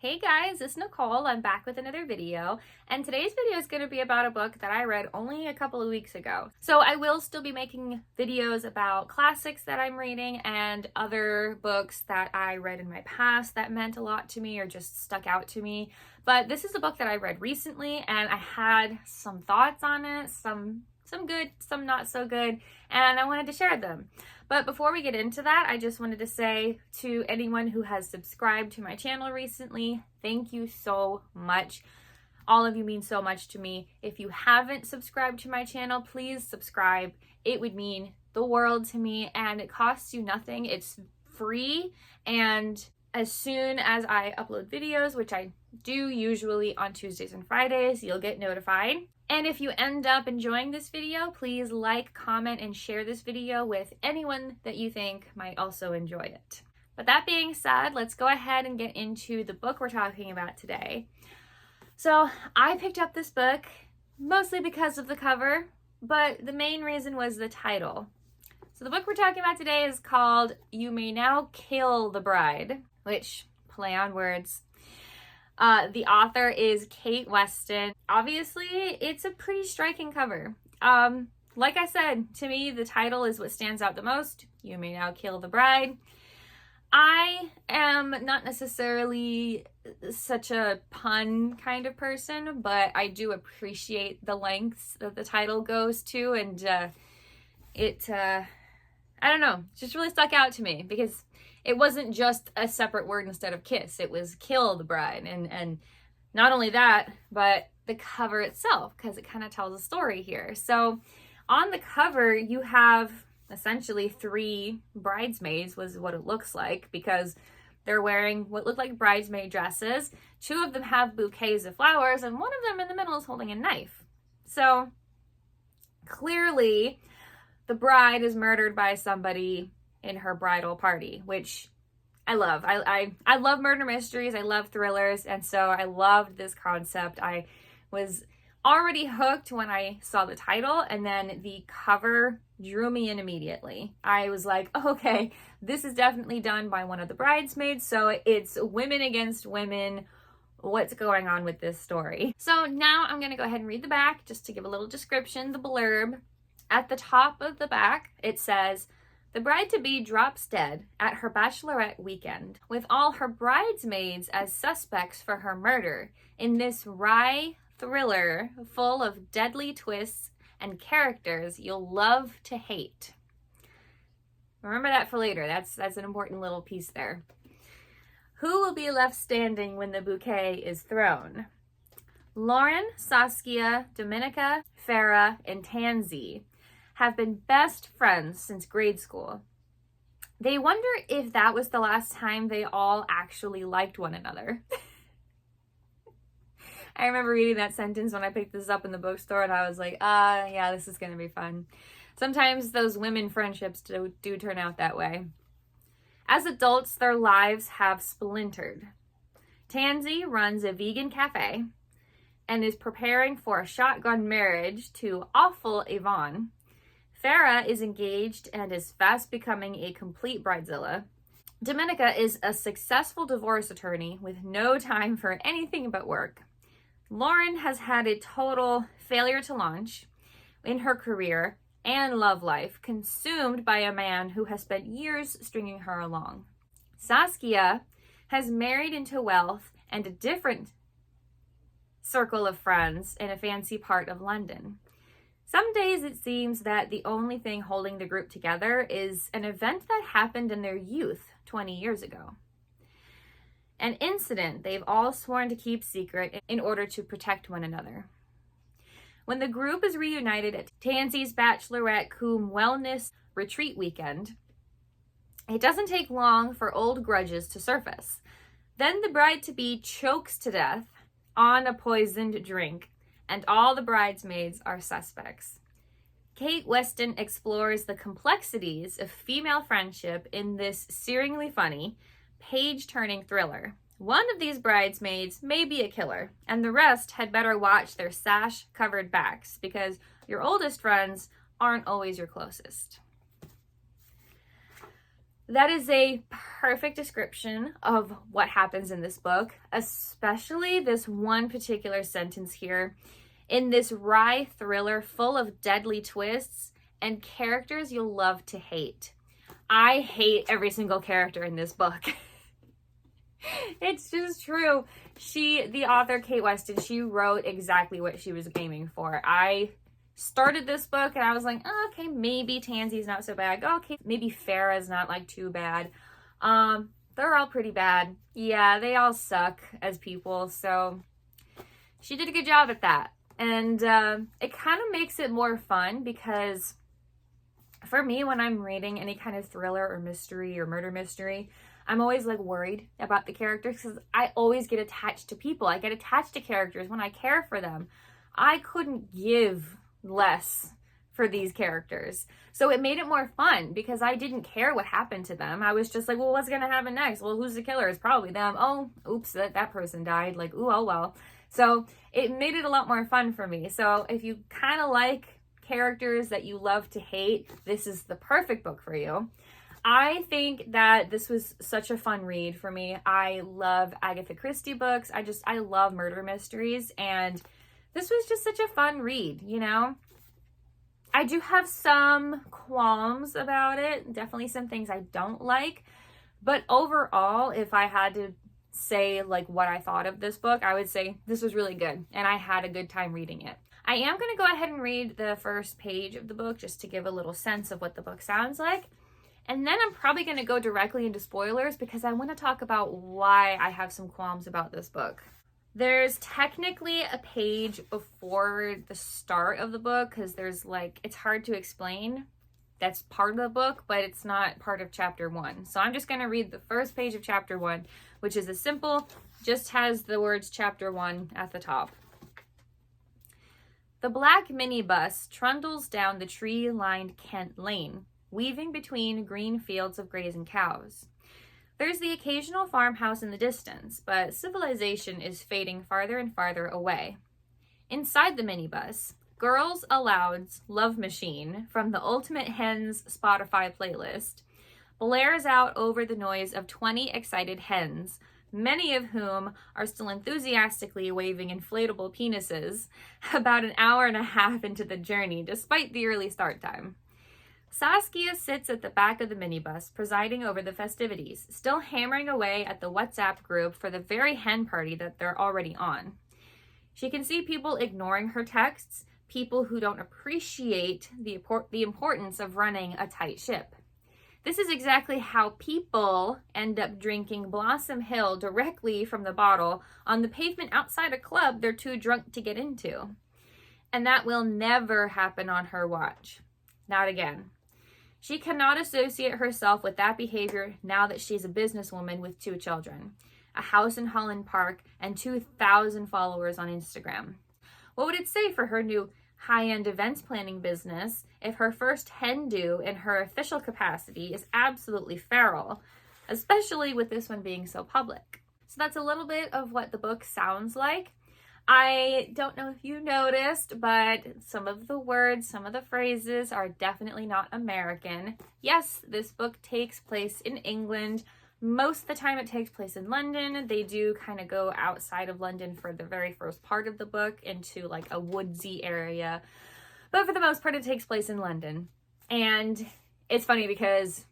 Hey guys, it's Nicole. I'm back with another video, and today's video is going to be about a book that I read only a couple of weeks ago. So I will still be making videos about classics that I'm reading and other books that I read in my past that meant a lot to me or just stuck out to me. But this is a book that I read recently, and I had some thoughts on it, some good, some not so good, and I wanted to share them. But before we get into that, I just wanted to say to anyone who has subscribed to my channel recently, thank you so much. All of you mean so much to me. If you haven't subscribed to my channel, please subscribe. It would mean the world to me, and it costs you nothing. It's free, and as soon as I upload videos, which I do usually on Tuesdays and Fridays, you'll get notified. And if you end up enjoying this video, please like, comment, and share this video with anyone that you think might also enjoy it. But that being said, let's go ahead and get into the book we're talking about today. So I picked up this book mostly because of the cover, but the main reason was the title. So the book we're talking about today is called You May Now Kill the Bride, which, play on words. The author is Kate Weston. Obviously, it's a pretty striking cover. Like I said, to me, the title is what stands out the most. You May Now Kill the Bride. I am not necessarily such a pun kind of person, but I do appreciate the lengths that the title goes to, and I don't know, just really stuck out to me because it wasn't just a separate word instead of kiss. It was kill the bride. And not only that, but the cover itself, because it kind of tells a story here. So on the cover, you have essentially 3 bridesmaids, was what it looks like, because they're wearing what look like bridesmaid dresses. 2 of them have bouquets of flowers, and one of them in the middle is holding a knife. So clearly, the bride is murdered by somebody in her bridal party, which I love. I love murder mysteries. I love thrillers. And so I loved this concept. I was already hooked when I saw the title, and then the cover drew me in immediately. I was like, okay, this is definitely done by one of the bridesmaids. So it's women against women. What's going on with this story? So now I'm going to go ahead and read the back just to give a little description, the blurb. At the top of the back, it says, "The bride-to-be drops dead at her bachelorette weekend, with all her bridesmaids as suspects for her murder in this wry thriller full of deadly twists and characters you'll love to hate." Remember that for later. That's an important little piece there. Who will be left standing when the bouquet is thrown? Lauren, Saskia, Dominica, Farah, and Tansy have been best friends since grade school. They wonder if that was the last time they all actually liked one another. I remember reading that sentence when I picked this up in the bookstore, and I was like, yeah, this is going to be fun. Sometimes those women friendships do turn out that way. As adults, their lives have splintered. Tansy runs a vegan cafe and is preparing for a shotgun marriage to awful Yvonne. Farah is engaged and is fast becoming a complete bridezilla. Dominica is a successful divorce attorney with no time for anything but work. Lauren has had a total failure to launch in her career and love life, consumed by a man who has spent years stringing her along. Saskia has married into wealth and a different circle of friends in a fancy part of London. Some days it seems that the only thing holding the group together is an event that happened in their youth 20 years ago. An incident they've all sworn to keep secret in order to protect one another. When the group is reunited at Tansy's bachelorette cum wellness retreat weekend, it doesn't take long for old grudges to surface. Then the bride-to-be chokes to death on a poisoned drink, and all the bridesmaids are suspects. Kate Weston explores the complexities of female friendship in this searingly funny, page-turning thriller. One of these bridesmaids may be a killer, and the rest had better watch their sash-covered backs, because your oldest friends aren't always your closest. That is a perfect description of what happens in this book, especially this one particular sentence here. In this wry thriller full of deadly twists and characters you'll love to hate. I hate every single character in this book. It's just true. The author, Kate Weston, she wrote exactly what she was aiming for. I started this book and I was like, oh, okay, maybe Tansy's not so bad. Okay, maybe Farah's not like too bad. They're all pretty bad. Yeah, they all suck as people. So she did a good job at that. And it kind of makes it more fun because for me, when I'm reading any kind of thriller or mystery or murder mystery, I'm always like worried about the characters because I always get attached to people. I get attached to characters when I care for them. I couldn't give less for these characters. So it made it more fun because I didn't care what happened to them. I was just like, well, what's going to happen next? Well, who's the killer? It's probably them. Oh, oops, that person died. Like, ooh, oh, well. So it made it a lot more fun for me. So if you kind of like characters that you love to hate, this is the perfect book for you. I think that this was such a fun read for me. I love Agatha Christie books. I love murder mysteries, and this was just such a fun read, you know? I do have some qualms about it, definitely some things I don't like, but overall, if I had to say like what I thought of this book, I would say this was really good, and I had a good time reading it. I am going to go ahead and read the first page of the book just to give a little sense of what the book sounds like. And then I'm probably going to go directly into spoilers because I want to talk about why I have some qualms about this book. There's technically a page before the start of the book because there's like, it's hard to explain. That's part of the book, but it's not part of chapter 1. So I'm just going to read the first page of chapter 1, which is a simple, just has the words chapter 1 at the top. The black minibus trundles down the tree-lined Kent Lane, weaving between green fields of grazing cows. There's the occasional farmhouse in the distance, but civilization is fading farther and farther away. Inside the minibus, Girls Aloud's Love Machine from the Ultimate Hens Spotify playlist blares out over the noise of 20 excited hens, many of whom are still enthusiastically waving inflatable penises about an hour and a half into the journey, despite the early start time. Saskia sits at the back of the minibus, presiding over the festivities, still hammering away at the WhatsApp group for the very hen party that they're already on. She can see people ignoring her texts, people who don't appreciate the importance of running a tight ship. This is exactly how people end up drinking Blossom Hill directly from the bottle on the pavement outside a club they're too drunk to get into. And that will never happen on her watch. Not again. She cannot associate herself with that behavior now that she's a businesswoman with 2 children, a house in Holland Park, and 2,000 followers on Instagram. What would it say for her new high-end events planning business if her first hen do in her official capacity is absolutely feral, especially with this one being so public? So that's a little bit of what the book sounds like. I don't know if you noticed, but some of the words, some of the phrases are definitely not American. Yes, this book takes place in England. Most of the time it takes place in London. They do kind of go outside of London for the very first part of the book into like a woodsy area. But for the most part, it takes place in London. And it's funny because,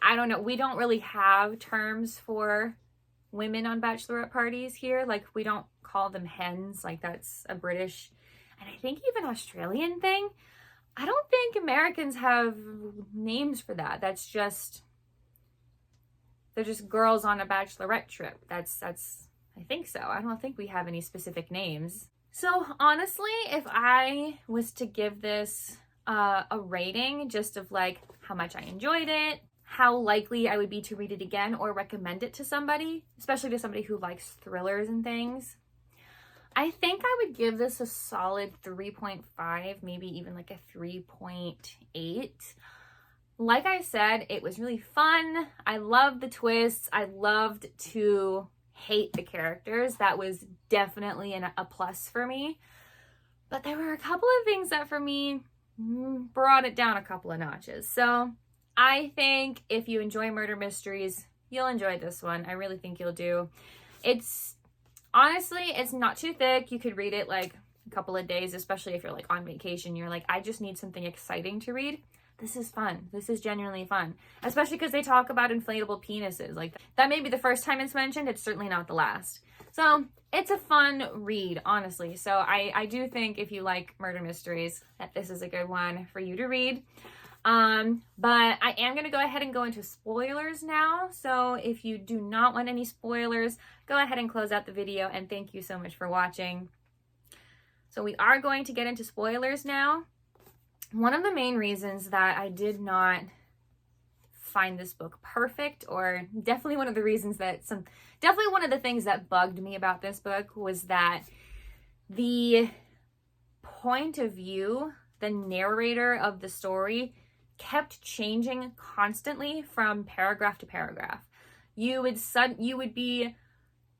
I don't know, we don't really have terms for women on bachelorette parties here. Like, we don't call them hens. Like, that's a British and I think even Australian thing. I don't think Americans have names for that. That's just, they're just girls on a bachelorette trip. That's I think so. I don't think we have any specific names. So honestly, if I was to give this a rating just of like how much I enjoyed it, how likely I would be to read it again or recommend it to somebody, especially to somebody who likes thrillers and things, I think I would give this a solid 3.5, maybe even like a 3.8. Like I said, it was really fun. I loved the twists. I loved to hate the characters. That was definitely a plus for me. But there were a couple of things that for me brought it down a couple of notches. So I think if you enjoy murder mysteries, you'll enjoy this one. I really think you'll do. It's honestly, it's not too thick. You could read it like a couple of days, especially if you're like on vacation. You're like, I just need something exciting to read. This is fun. This is genuinely fun, especially because they talk about inflatable penises. Like, that may be the first time it's mentioned. It's certainly not the last. So it's a fun read, honestly. So I do think if you like murder mysteries, that this is a good one for you to read. But I am going to go ahead and go into spoilers now. So if you do not want any spoilers, go ahead and close out the video, and thank you so much for watching. So we are going to get into spoilers now. One of the main reasons that I did not find this book perfect, or definitely one of the reasons that definitely one of the things that bugged me about this book, was that the point of view, the narrator of the story, kept changing constantly from paragraph to paragraph. You would be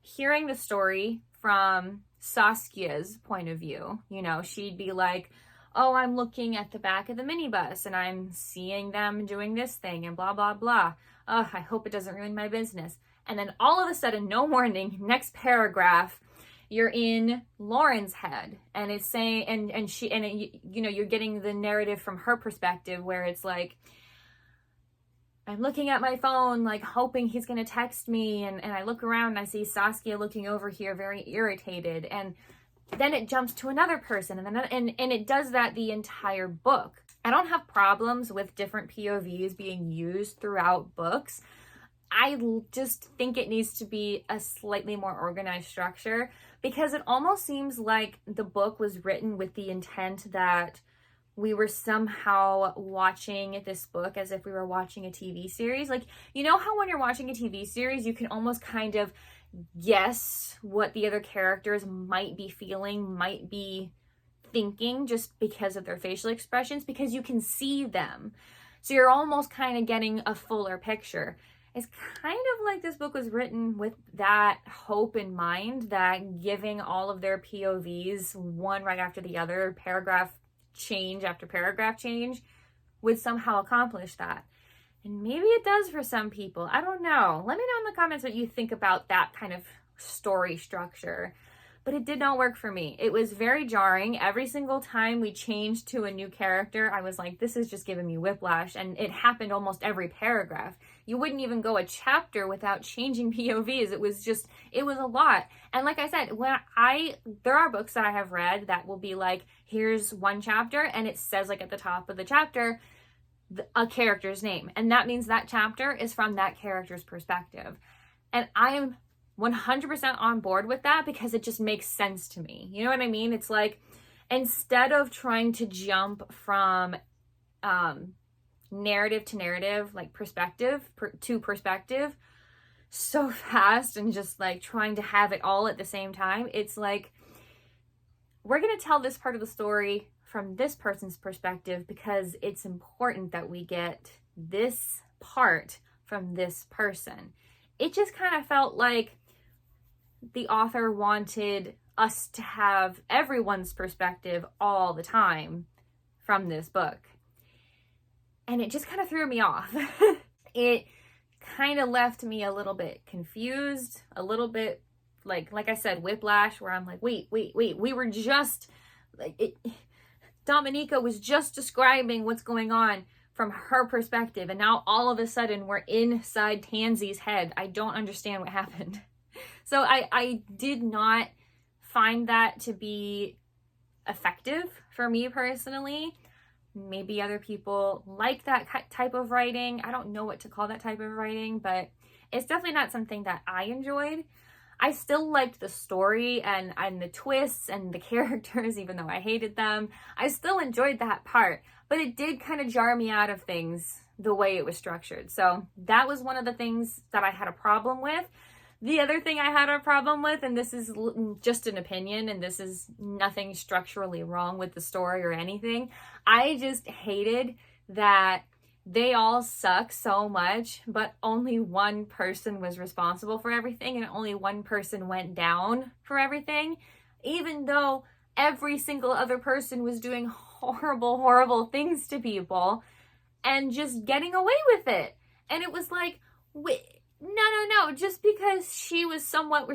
hearing the story from Saskia's point of view. You know, she'd be like, oh, I'm looking at the back of the minibus and I'm seeing them doing this thing and blah, blah, blah. Oh, I hope it doesn't ruin my business. And then all of a sudden, no warning, next paragraph, you're in Lauren's head, and it's saying, you know, you're getting the narrative from her perspective, where it's like, I'm looking at my phone, like hoping he's going to text me. And I look around and I see Saskia looking over here, very irritated. And then it jumps to another person, and it does that the entire book. I don't have problems with different POVs being used throughout books. I just think it needs to be a slightly more organized structure, because it almost seems like the book was written with the intent that we were somehow watching this book as if we were watching a TV series. Like, you know how when you're watching a TV series, you can almost kind of guess what the other characters might be feeling, might be thinking, just because of their facial expressions, because you can see them. So you're almost kind of getting a fuller picture. It's kind of like this book was written with that hope in mind, that giving all of their POVs one right after the other, paragraph change after paragraph change, would somehow accomplish that. And maybe it does for some people. I don't know. Let me know in the comments what you think about that kind of story structure. But it did not work for me. It was very jarring. Every single time we changed to a new character, I was like, this is just giving me whiplash. And it happened almost every paragraph. You wouldn't even go a chapter without changing POVs. It was a lot. And like I said, there are books that I have read that will be like, here's one chapter, and it says like at the top of the chapter, a character's name. And that means that chapter is from that character's perspective. And I am 100% on board with that, because it just makes sense to me. You know what I mean? It's like, instead of trying to jump from narrative to narrative, like perspective to perspective so fast, and just like trying to have it all at the same time, it's like, we're going to tell this part of the story from this person's perspective, because it's important that we get this part from this person. It just kind of felt like the author wanted us to have everyone's perspective all the time from this book. And it just kind of threw me off. It kind of left me a little bit confused, a little bit like I said, whiplash, where I'm like, wait, we were just like, Dominica was just describing what's going on from her perspective, and now all of a sudden we're inside Tansy's head. I don't understand what happened. So I did not find that to be effective for me personally. Maybe other people like that type of writing. I don't know what to call that type of writing, but it's definitely not something that I enjoyed. I still liked the story and the twists and the characters, even though I hated them. I still enjoyed that part, but it did kind of jar me out of things the way it was structured. So that was one of the things that I had a problem with. The other thing I had a problem with, and this is just an opinion, and this is nothing structurally wrong with the story or anything, I just hated that they all suck so much, but only one person was responsible for everything, and only one person went down for everything, even though every single other person was doing horrible, horrible things to people. and just getting away with it. And it was like, wait, no, just because she was somewhat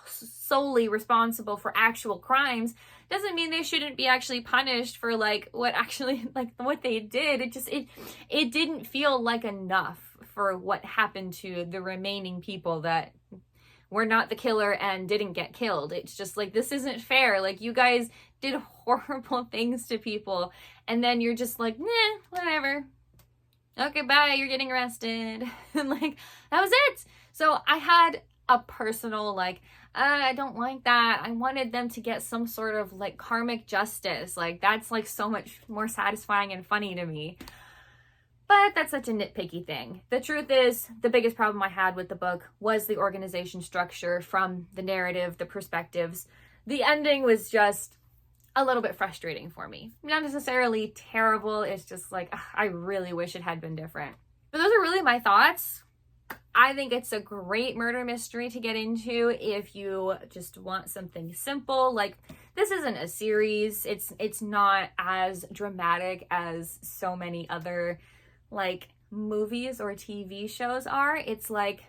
solely responsible for actual crimes doesn't mean they shouldn't be actually punished for like what they did. It didn't feel like enough for what happened to the remaining people that were not the killer and didn't get killed. It's just like, this isn't fair. Like, you guys did horrible things to people, and then you're just like, nah, whatever. Okay, bye, you're getting arrested. And like, that was it. So I had a personal like, I don't like that. I wanted them to get some sort of like karmic justice. Like, that's like so much more satisfying and funny to me. But that's such a nitpicky thing. The truth is, the biggest problem I had with the book was the organization structure, from the narrative, the perspectives. The ending was just a little bit frustrating for me. Not necessarily terrible, it's just like, I really wish it had been different. But those are really my thoughts. I think it's a great murder mystery to get into if you just want something simple. Like, this isn't a series. It's not as dramatic as so many other like movies or TV shows are. It's like,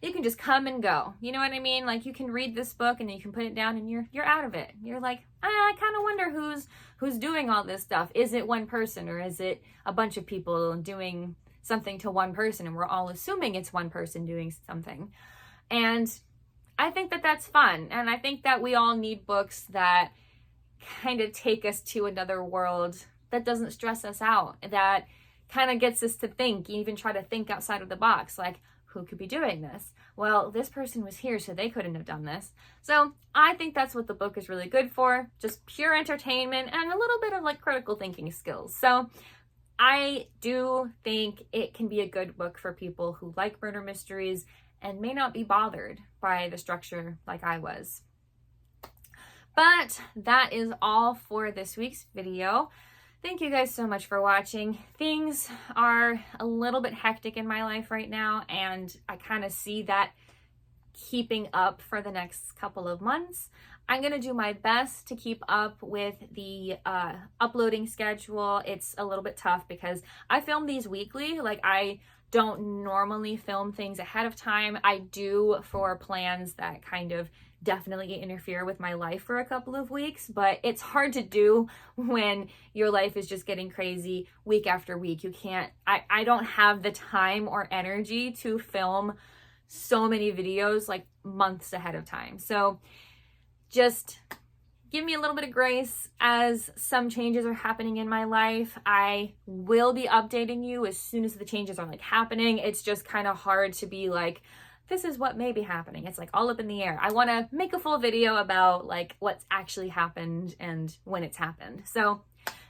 you can just come and go. You know what I mean? Like, you can read this book and then you can put it down and you're out of it. You're like, I kind of wonder who's doing all this stuff. Is it one person, or is it a bunch of people doing something to one person, and we're all assuming it's one person doing something? And I think that that's fun. And I think that we all need books that kind of take us to another world, that doesn't stress us out, that kind of gets us to think, even try to think outside of the box. Like, who could be doing this? Well, this person was here, so they couldn't have done this. So I think that's what the book is really good for. Just pure entertainment and a little bit of like critical thinking skills. So I do think it can be a good book for people who like murder mysteries and may not be bothered by the structure like I was. But that is all for this week's video. Thank you guys so much for watching. Things are a little bit hectic in my life right now, and I kind of see that keeping up for the next couple of months. I'm going to do my best to keep up with the uploading schedule. It's a little bit tough because I film these weekly. Like, I don't normally film things ahead of time. I do for plans that kind of definitely interfere with my life for a couple of weeks, but it's hard to do when your life is just getting crazy week after week. You can't, I don't have the time or energy to film so many videos like months ahead of time. So just give me a little bit of grace as some changes are happening in my life. I will be updating you as soon as the changes are like happening. It's just kind of hard to be like, this is what may be happening. It's like all up in the air. I want to make a full video about like what's actually happened and when it's happened. So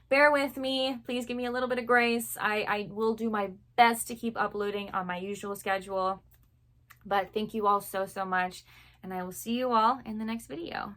bear with me. Please give me a little bit of grace. I will do my best to keep uploading on my usual schedule. But thank you all so much, and I will see you all in the next video.